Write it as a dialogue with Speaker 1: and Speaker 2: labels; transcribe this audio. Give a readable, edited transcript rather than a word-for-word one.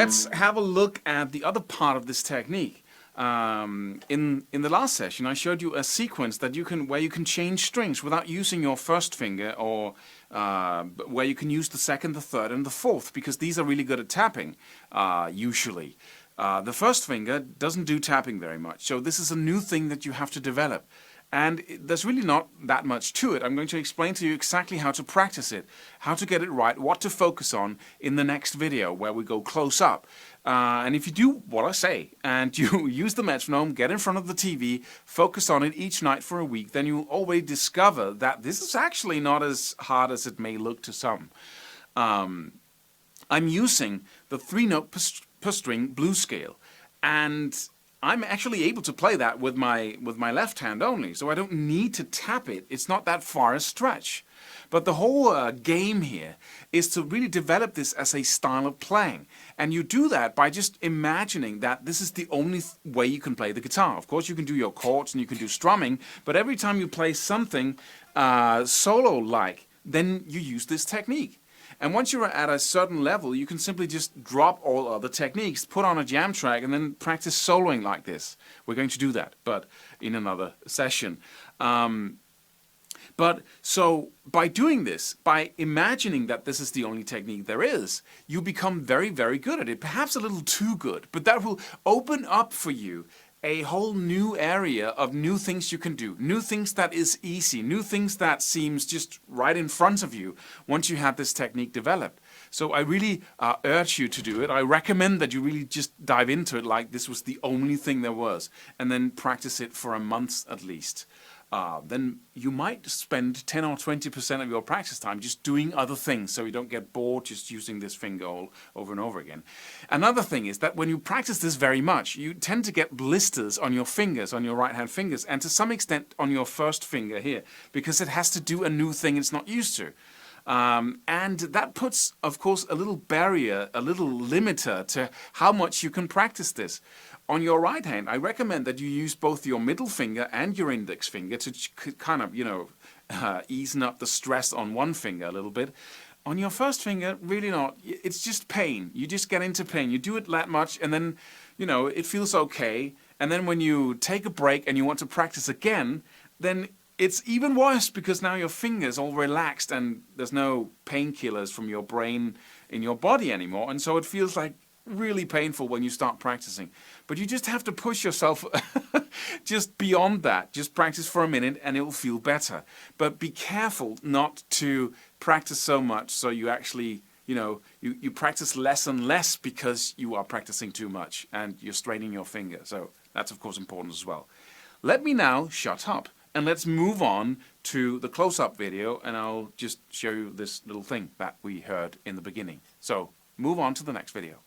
Speaker 1: let's have a look at the other part of this technique. In the last session, I showed you a sequence that where you can change strings without using your first finger, or where you can use the second, the third, and the fourth, because these are really good at tapping, usually. The first finger doesn't do tapping very much, so this is a new thing that you have to develop. And there's really not that much to it. I'm going to explain to you exactly how to practice it, how to get it right, what to focus on in the next video where we go close up. And if you do what I say and you use the metronome, get in front of the TV, focus on it each night for a week, then you'll always discover that this is actually not as hard as it may look to some. I'm using the 3-note per string blues scale, and I'm actually able to play that with my left hand only, so I don't need to tap it. It's not that far a stretch. But the whole game here is to really develop this as a style of playing. And you do that by just imagining that this is the only way you can play the guitar. Of course, you can do your chords and you can do strumming, but every time you play something solo-like, then you use this technique. And once you're at a certain level, you can simply just drop all other techniques, put on a jam track, and then practice soloing like this. We're going to do that, but in another session. So by doing this, by imagining that this is the only technique there is, you become very, very good at it. Perhaps a little too good, but that will open up for you a whole new area of new things you can do, new things that is easy, new things that seems just right in front of you once you have this technique developed. So I really urge you to do it. I recommend that you really just dive into it like this was the only thing there was, and then practice it for a month at least. Then you might spend 10 or 20% of your practice time just doing other things, so you don't get bored just using this finger all over and over again. Another thing is that when you practice this very much, you tend to get blisters on your fingers, on your right hand fingers, and to some extent on your first finger here, because it has to do a new thing it's not used to. And that puts, of course, a little barrier, a little limiter to how much you can practice this. On your right hand, I recommend that you use both your middle finger and your index finger to kind of, ease up the stress on one finger a little bit. On your first finger, really not. It's just pain. You just get into pain. You do it that much, and then, it feels okay. And then when you take a break and you want to practice again, then it's even worse, because now your finger's all relaxed and there's no painkillers from your brain in your body anymore. And so it feels like really painful when you start practicing. But you just have to push yourself just beyond that. Just practice for a minute and it will feel better. But be careful not to practice so much so you actually, you practice less and less because you are practicing too much and you're straining your finger. So that's of course important as well. Let me now shut up and let's move on to the close-up video, and I'll just show you this little thing that we heard in the beginning. So move on to the next video.